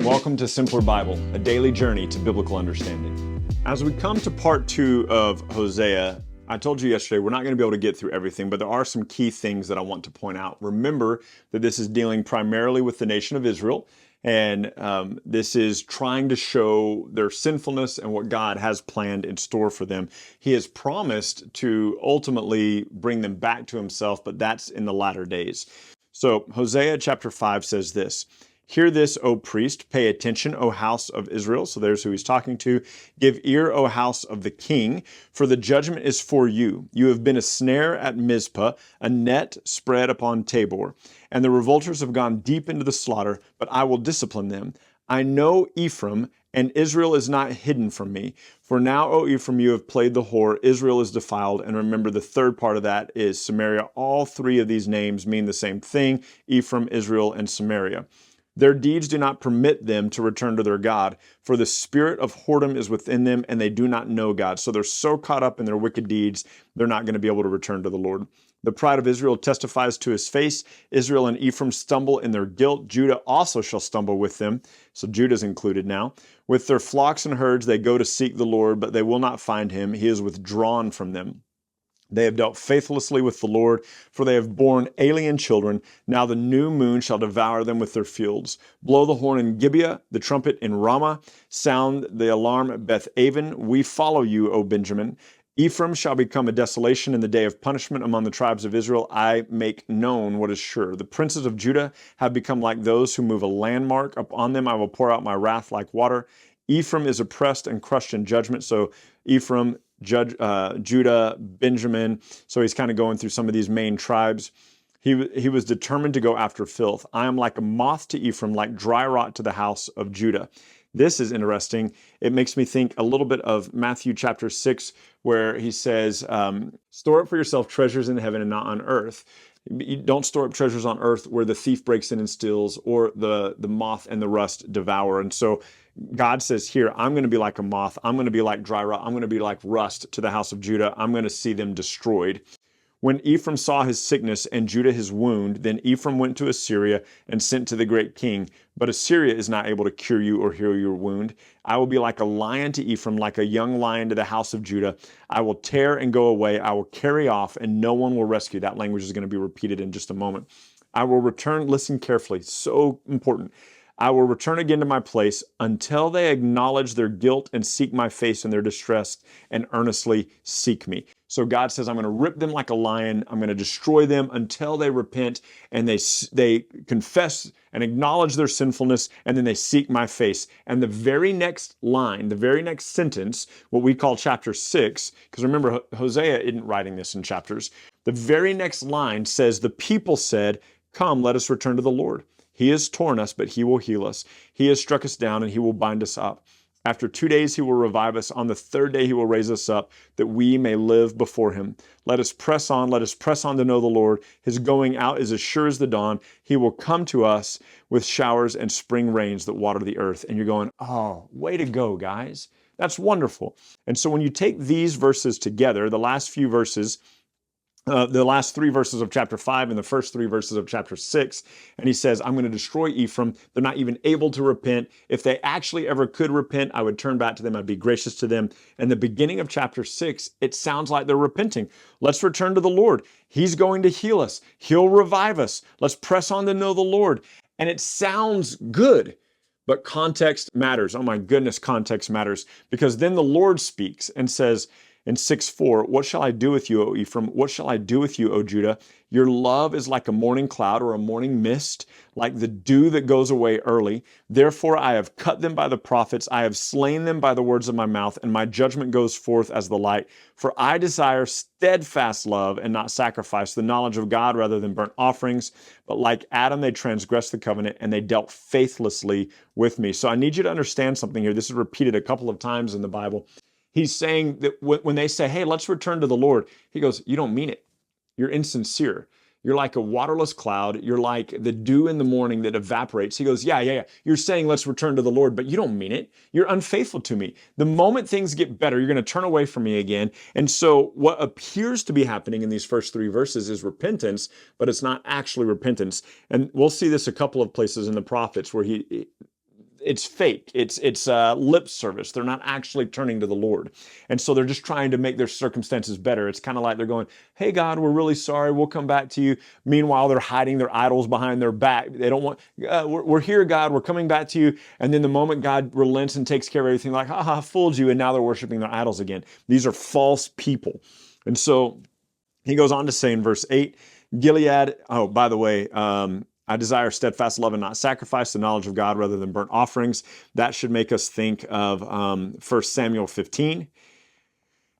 welcome to Simpler Bible, a daily journey to biblical understanding. As we come to part 2 of Hosea, I told you yesterday we're not going to be able to get through everything, but there are some key things that I want to point out. Remember that this is dealing primarily with the nation of Israel, and this is trying to show their sinfulness and what God has planned in store for them. He has promised to ultimately bring them back to himself, but that's in the latter days. So Hosea chapter 5 says this: "Hear this, O priest, pay attention, O house of Israel." So there's who he's talking to. "Give ear, O house of the king, for the judgment is for you. You have been a snare at Mizpah, a net spread upon Tabor. And the revolters have gone deep into the slaughter, but I will discipline them. I know Ephraim, and Israel is not hidden from me. For now, O Ephraim, you have played the whore, Israel is defiled." And remember, the third part of that is Samaria. All three of these names mean the same thing: Ephraim, Israel, and Samaria. "Their deeds do not permit them to return to their God, for the spirit of whoredom is within them, and they do not know God." So they're so caught up in their wicked deeds, they're not going to be able to return to the Lord. "The pride of Israel testifies to his face. Israel and Ephraim stumble in their guilt. Judah also shall stumble with them." So Judah's included now. "With their flocks and herds they go to seek the Lord, but they will not find him. He is withdrawn from them. They have dealt faithlessly with the Lord, for they have borne alien children. Now the new moon shall devour them with their fields. Blow the horn in Gibeah, the trumpet in Ramah. Sound the alarm at Beth Aven. We follow you, O Benjamin. Ephraim shall become a desolation in the day of punishment among the tribes of Israel. I make known what is sure. The princes of Judah have become like those who move a landmark. Upon them I will pour out my wrath like water. Ephraim is oppressed and crushed in judgment." So Ephraim, Judah, Benjamin. So he's kind of going through some of these main tribes. He was determined to go after filth. "I am like a moth to Ephraim, like dry rot to the house of Judah." This is interesting. It makes me think a little bit of Matthew chapter 6, where he says, "Store up for yourself treasures in heaven and not on earth." You don't store up treasures on earth where the thief breaks in and steals, or the moth and the rust devour. And so God says here, I'm going to be like a moth. I'm going to be like dry rot. I'm going to be like rust to the house of Judah. I'm going to see them destroyed. "When Ephraim saw his sickness and Judah his wound, then Ephraim went to Assyria and sent to the great king. But Assyria is not able to cure you or heal your wound. I will be like a lion to Ephraim, like a young lion to the house of Judah. I will tear and go away. I will carry off, and no one will rescue." That language is going to be repeated in just a moment. "I will return," listen carefully, so important. "I will return again to my place until they acknowledge their guilt and seek my face in their distress and earnestly seek me." So God says, I'm going to rip them like a lion. I'm going to destroy them until they repent and they confess and acknowledge their sinfulness, and then they seek my face. And the very next line, the very next sentence, what we call chapter 6, because remember, Hosea isn't writing this in chapters. The very next line says, "The people said, 'Come, let us return to the Lord. He has torn us, but he will heal us. He has struck us down, and he will bind us up. After 2 days he will revive us. On the third day he will raise us up, that we may live before him. Let us press on. Let us press on to know the Lord. His going out is as sure as the dawn. He will come to us with showers and spring rains that water the earth." And you're going, oh, way to go, guys. That's wonderful. And so when you take these verses together, the last few verses, the last 3 verses of chapter 5 and the first 3 verses of chapter 6. And he says, I'm going to destroy Ephraim. They're not even able to repent. If they actually ever could repent, I would turn back to them. I'd be gracious to them. And the beginning of chapter 6, it sounds like they're repenting. Let's return to the Lord. He's going to heal us. He'll revive us. Let's press on to know the Lord. And it sounds good. But context matters. Oh my goodness, context matters. Because then the Lord speaks and says, in 6:4, "What shall I do with you, O Ephraim? What shall I do with you, O Judah? Your love is like a morning cloud or a morning mist, like the dew that goes away early. Therefore I have cut them by the prophets. I have slain them by the words of my mouth, and my judgment goes forth as the light. For I desire steadfast love and not sacrifice, the knowledge of God rather than burnt offerings. But like Adam, they transgressed the covenant, and they dealt faithlessly with me." So I need you to understand something here. This is repeated a couple of times in the Bible. He's saying that when they say, hey, let's return to the Lord, he goes, you don't mean it. You're insincere. You're like a waterless cloud. You're like the dew in the morning that evaporates. He goes, yeah. You're saying let's return to the Lord, but you don't mean it. You're unfaithful to me. The moment things get better, you're going to turn away from me again. And so what appears to be happening in these first 3 verses is repentance, but it's not actually repentance. And we'll see this a couple of places in the prophets where it's fake. It's lip service. They're not actually turning to the Lord. And so they're just trying to make their circumstances better. It's kind of like they're going, hey, God, we're really sorry. We'll come back to you. Meanwhile, they're hiding their idols behind their back. They don't want, we're here, God. We're coming back to you. And then the moment God relents and takes care of everything, like, I fooled you. And now they're worshiping their idols again. These are false people. And so he goes on to say in verse 8, Gilead, oh, by the way, I desire steadfast love and not sacrifice, the knowledge of God rather than burnt offerings. That should make us think of 1 Samuel 15.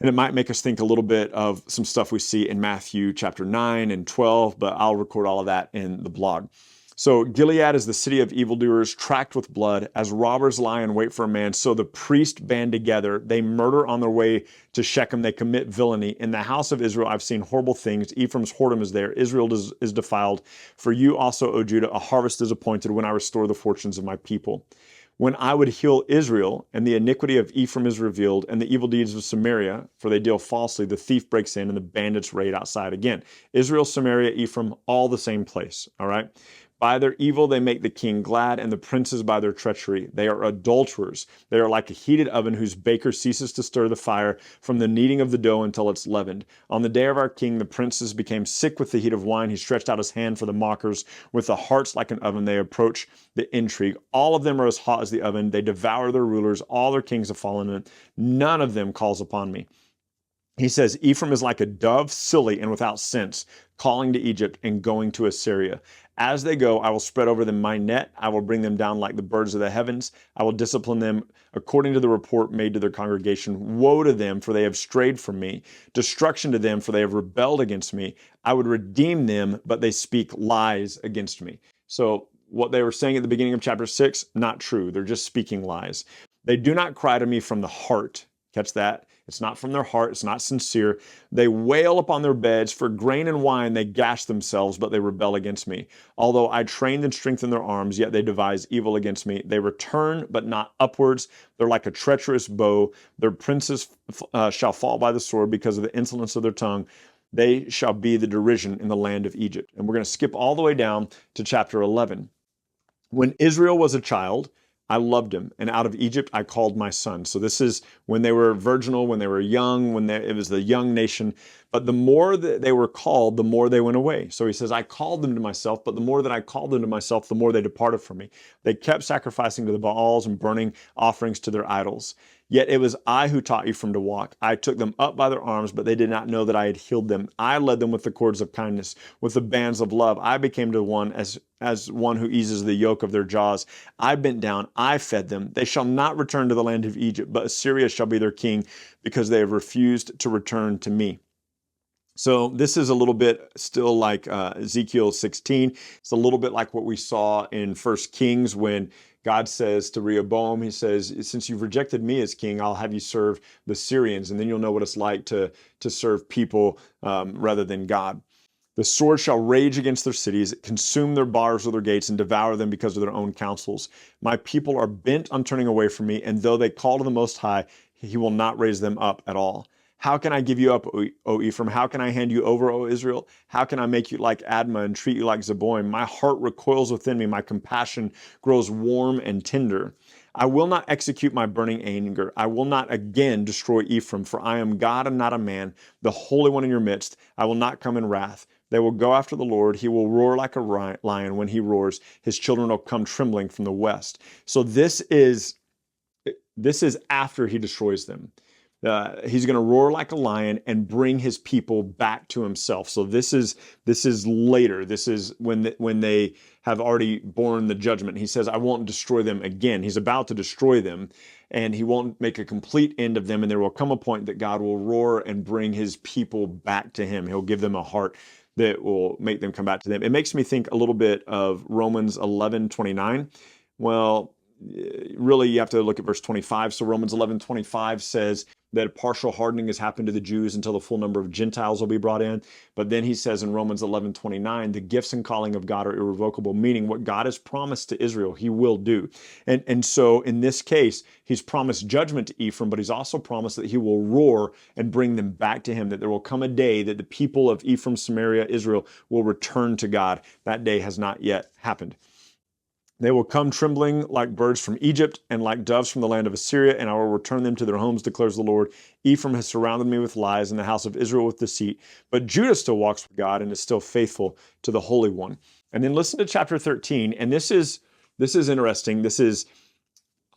And it might make us think a little bit of some stuff we see in Matthew chapter 9 and 12, but I'll record all of that in the blog. So Gilead is the city of evildoers, tracked with blood. As robbers lie in wait for a man, so the priests band together. They murder on their way to Shechem. They commit villainy. In the house of Israel, I've seen horrible things. Ephraim's whoredom is there. Israel is defiled. For you also, O Judah, a harvest is appointed when I restore the fortunes of my people. When I would heal Israel, and the iniquity of Ephraim is revealed, and the evil deeds of Samaria, for they deal falsely, the thief breaks in, and the bandits raid outside again. Israel, Samaria, Ephraim, all the same place, all right? By their evil they make the king glad, and the princes by their treachery. They are adulterers. They are like a heated oven whose baker ceases to stir the fire from the kneading of the dough until it's leavened. On the day of our king, the princes became sick with the heat of wine. He stretched out his hand for the mockers. With the hearts like an oven, they approach the intrigue. All of them are as hot as the oven. They devour their rulers. All their kings have fallen in. None of them calls upon me. He says, Ephraim is like a dove, silly and without sense, calling to Egypt and going to Assyria. As they go, I will spread over them my net. I will bring them down like the birds of the heavens. I will discipline them according to the report made to their congregation. Woe to them, for they have strayed from me. Destruction to them, for they have rebelled against me. I would redeem them, but they speak lies against me. So what they were saying at the beginning of chapter 6, not true. They're just speaking lies. They do not cry to me from the heart. Catch that? It's not from their heart. It's not sincere. They wail upon their beds. For grain and wine they gash themselves, but they rebel against me. Although I trained and strengthened their arms, yet they devise evil against me. They return, but not upwards. They're like a treacherous bow. Their princes shall fall by the sword because of the insolence of their tongue. They shall be the derision in the land of Egypt. And we're going to skip all the way down to chapter 11. When Israel was a child, I loved him, and out of Egypt I called my son. So this is when they were virginal, when they were young, it was the young nation. But the more that they were called, the more they went away. So he says, I called them to myself, but the more that I called them to myself, the more they departed from me. They kept sacrificing to the Baals and burning offerings to their idols. Yet it was I who taught Ephraim to walk. I took them up by their arms, but they did not know that I had healed them. I led them with the cords of kindness, with the bands of love. I became to one as one who eases the yoke of their jaws. I bent down, I fed them. They shall not return to the land of Egypt, but Assyria shall be their king, because they have refused to return to me. So this is a little bit still like Ezekiel 16. It's a little bit like what we saw in 1 Kings when God says to Rehoboam, he says, since you've rejected me as king, I'll have you serve the Syrians, and then you'll know what it's like to serve people rather than God. The sword shall rage against their cities, consume their bars or their gates, and devour them because of their own counsels. My people are bent on turning away from me, and though they call to the Most High, he will not raise them up at all. How can I give you up, O Ephraim? How can I hand you over, O Israel? How can I make you like Admah and treat you like Zeboim? My heart recoils within me. My compassion grows warm and tender. I will not execute my burning anger. I will not again destroy Ephraim, for I am God and not a man, the Holy One in your midst. I will not come in wrath. They will go after the Lord. He will roar like a lion when he roars. His children will come trembling from the west. So this is after he destroys them. He's going to roar like a lion and bring his people back to himself. So this is later. This is when they have already borne the judgment. He says, I won't destroy them again. He's about to destroy them, and he won't make a complete end of them. And there will come a point that God will roar and bring his people back to him. He'll give them a heart that will make them come back to them. It makes me think a little bit of Romans 11:29. Well, really, you have to look at verse 25. So Romans 11:25 says that partial hardening has happened to the Jews until the full number of Gentiles will be brought in. But then he says in Romans 11:29, the gifts and calling of God are irrevocable, meaning what God has promised to Israel, he will do. And so in this case, he's promised judgment to Ephraim, but he's also promised that he will roar and bring them back to him, that there will come a day that the people of Ephraim, Samaria, Israel will return to God. That day has not yet happened. They will come trembling like birds from Egypt and like doves from the land of Assyria, and I will return them to their homes, declares the Lord. Ephraim has surrounded me with lies, and the house of Israel with deceit. But Judah still walks with God and is still faithful to the Holy One. And then listen to chapter 13, and this is interesting. This is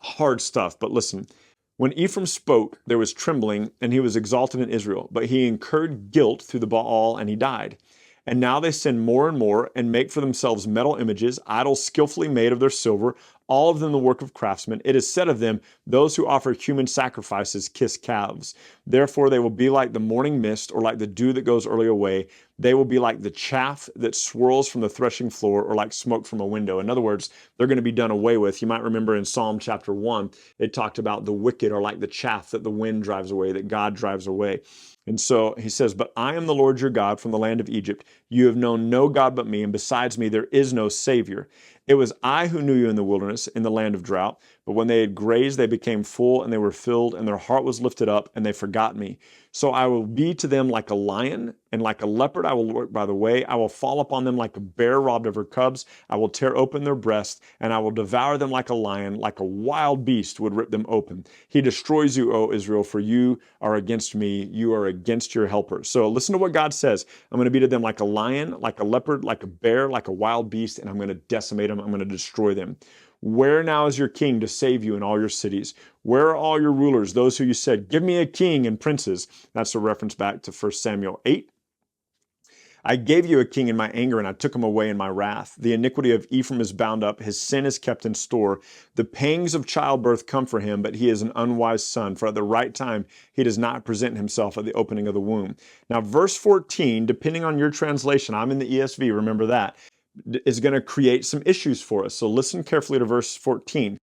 hard stuff, but listen. When Ephraim spoke, there was trembling, and he was exalted in Israel. But he incurred guilt through the Baal, and he died. And now they sin more and more and make for themselves metal images, idols skillfully made of their silver, all of them the work of craftsmen. It is said of them, those who offer human sacrifices kiss calves. Therefore they will be like the morning mist or like the dew that goes early away. They will be like the chaff that swirls from the threshing floor or like smoke from a window. In other words, they're going to be done away with. You might remember in Psalm chapter 1, it talked about the wicked are like the chaff that the wind drives away, that God drives away. And so he says, but I am the Lord your God from the land of Egypt. You have known no God but me, and besides me there is no Savior. It was I who knew you in the wilderness, in the land of drought. But when they had grazed, they became full, and they were filled, and their heart was lifted up, and they forgot me. So I will be to them like a lion, and like a leopard I will lurk by the way. I will fall upon them like a bear robbed of her cubs. I will tear open their breasts, and I will devour them like a lion, like a wild beast would rip them open. He destroys you, O Israel, for you are against me. You are against your helpers. So listen to what God says. I'm going to be to them like a lion, like a leopard, like a bear, like a wild beast, and I'm going to decimate them. I'm going to destroy them. Where now is your king to save you in all your cities? Where are all your rulers, those who you said, give me a king and princes? That's a reference back to 1 Samuel 8. I gave you a king in my anger, and I took him away in my wrath. The iniquity of Ephraim is bound up, his sin is kept in store. The pangs of childbirth come for him, but he is an unwise son, for at the right time he does not present himself at the opening of the womb. Now, verse 14, depending on your translation, I'm in the ESV, remember that, is going to create some issues for us. So listen carefully to verse 14.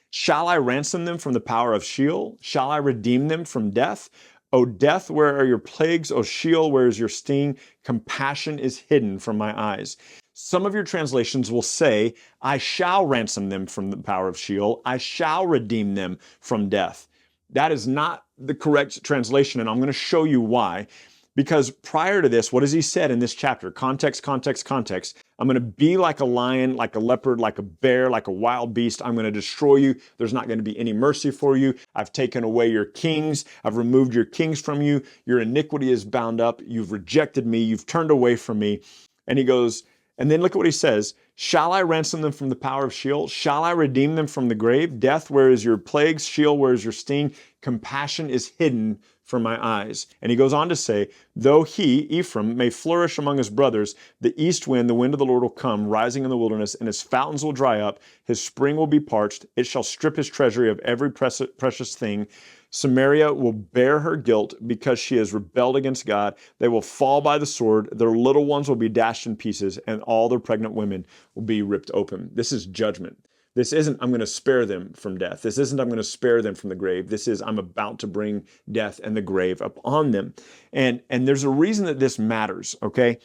Shall I ransom them from the power of Sheol? Shall I redeem them from death? O death, where are your plagues? O Sheol, where is your sting? Compassion is hidden from my eyes. Some of your translations will say, I shall ransom them from the power of Sheol. I shall redeem them from death. That is not the correct translation, and I'm going to show you why. Because prior to this, what has he said in this chapter? Context, context, context. I'm going to be like a lion, like a leopard, like a bear, like a wild beast. I'm going to destroy you. There's not going to be any mercy for you. I've taken away your kings. I've removed your kings from you. Your iniquity is bound up. You've rejected me. You've turned away from me. And he goes, and then look at what he says. Shall I ransom them from the power of Sheol? Shall I redeem them from the grave? Death, where is your plagues? Sheol, where is your sting? Compassion is hidden from my eyes. And he goes on to say, though he, Ephraim, may flourish among his brothers, the east wind, the wind of the Lord will come, rising in the wilderness, and his fountains will dry up, his spring will be parched, it shall strip his treasury of every precious thing. Samaria will bear her guilt because she has rebelled against God. They will fall by the sword, their little ones will be dashed in pieces, and all their pregnant women will be ripped open. This is judgment. This isn't, I'm going to spare them from death. This isn't, I'm going to spare them from the grave. This is, I'm about to bring death and the grave upon them. And there's a reason that this matters, okay?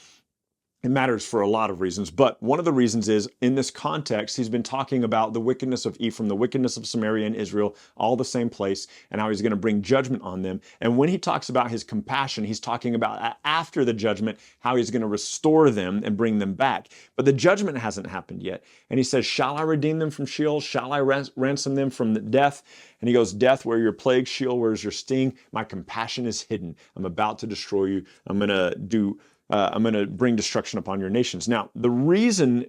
It matters for a lot of reasons, but one of the reasons is, in this context, he's been talking about the wickedness of Ephraim, the wickedness of Samaria and Israel, all the same place, and how he's going to bring judgment on them. And when he talks about his compassion, he's talking about after the judgment, how he's going to restore them and bring them back. But the judgment hasn't happened yet. And he says, shall I redeem them from Sheol? Shall I ransom them from the death? And he goes, death, where your plague? Sheol, where is your sting? My compassion is hidden. I'm about to destroy you. I'm going to bring destruction upon your nations. Now, the reason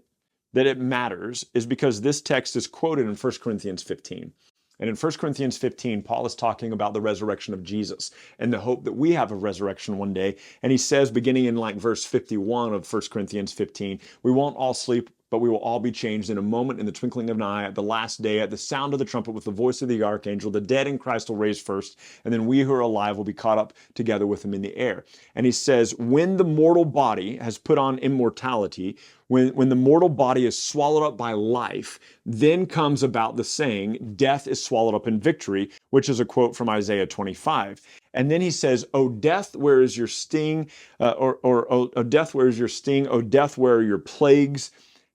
that it matters is because this text is quoted in 1 Corinthians 15. And in 1 Corinthians 15, Paul is talking about the resurrection of Jesus and the hope that we have of resurrection one day. And he says, beginning in like verse 51 of 1 Corinthians 15, we won't all sleep, but we will all be changed in a moment, in the twinkling of an eye, at the last day, at the sound of the trumpet, with the voice of the archangel. The dead in Christ will raise first, and then we who are alive will be caught up together with him in the air. And he says, when the mortal body has put on immortality, when the mortal body is swallowed up by life, then comes about the saying, death is swallowed up in victory, which is a quote from Isaiah 25. And then he says, O death, where is your sting? O death, where is your sting? O death, where are your plagues?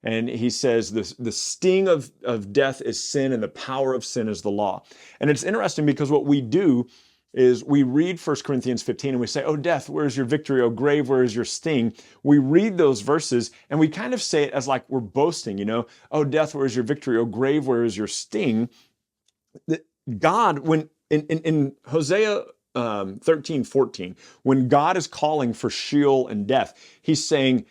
And he says the sting of death is sin, and the power of sin is the law. And it's interesting because what we do is we read 1 Corinthians 15 and we say, oh, death, where is your victory? Oh, grave, where is your sting? We read those verses and we kind of say it as like we're boasting, oh, death, where is your victory? Oh, grave, where is your sting? God, when in Hosea 13:14, when God is calling for Sheol and death, he's saying,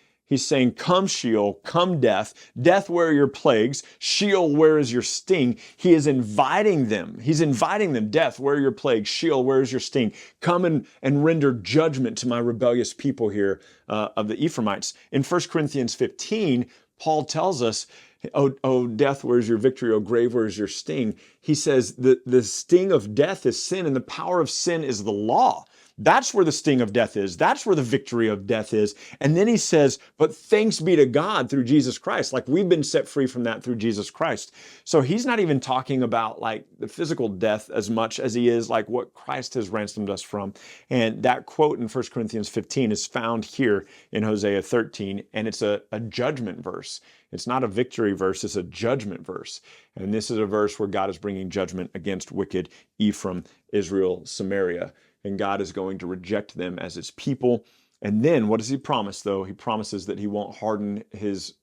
come Sheol, come death. Death, where are your plagues? Sheol, where is your sting? He is inviting them. He's inviting them. Death, where are your plagues? Sheol, where is your sting? Come and render judgment to my rebellious people here of the Ephraimites. In 1 Corinthians 15, Paul tells us, oh, death, where's your victory? Oh, grave, where's your sting? He says the sting of death is sin and the power of sin is the law. That's where the sting of death is. That's where the victory of death is. And then he says, but thanks be to God through Jesus Christ. Like we've been set free from that through Jesus Christ. So he's not even talking about like the physical death as much as he is like what Christ has ransomed us from. And that quote in 1 Corinthians 15 is found here in Hosea 13. And it's a judgment verse. It's not a victory verse, it's a judgment verse. And this is a verse where God is bringing judgment against wicked Ephraim, Israel, Samaria. And God is going to reject them as his people. And then what does he promise though? He promises that he won't harden his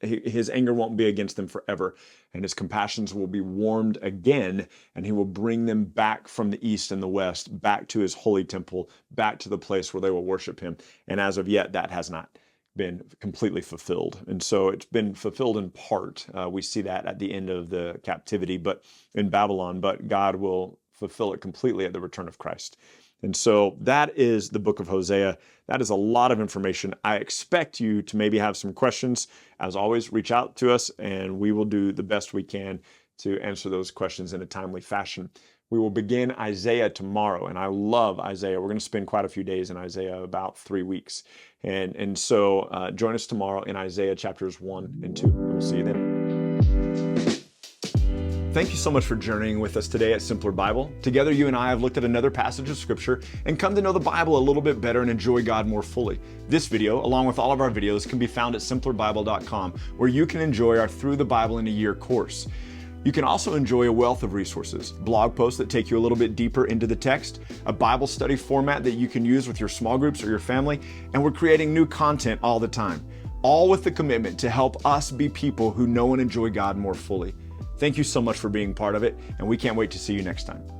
anger won't be against them forever. And his compassions will be warmed again. And he will bring them back from the east and the west, back to his holy temple, back to the place where they will worship him. And as of yet, that has not been completely fulfilled. And so it's been fulfilled in part. We see that at the end of the captivity, but in Babylon, but God will fulfill it completely at the return of Christ. And so that is the book of Hosea. That is a lot of information. I expect you to maybe have some questions. As always, reach out to us and we will do the best we can to answer those questions in a timely fashion. We will begin Isaiah tomorrow, and I love Isaiah. We're going to spend quite a few days in Isaiah, about 3 weeks. And so join us tomorrow in Isaiah chapters 1 and 2. And we'll see you then. Thank you so much for journeying with us today at Simpler Bible. Together, you and I have looked at another passage of Scripture and come to know the Bible a little bit better and enjoy God more fully. This video, along with all of our videos, can be found at simplerbible.com, where you can enjoy our Through the Bible in a Year course. You can also enjoy a wealth of resources, blog posts that take you a little bit deeper into the text, a Bible study format that you can use with your small groups or your family, and we're creating new content all the time, all with the commitment to help us be people who know and enjoy God more fully. Thank you so much for being part of it, and we can't wait to see you next time.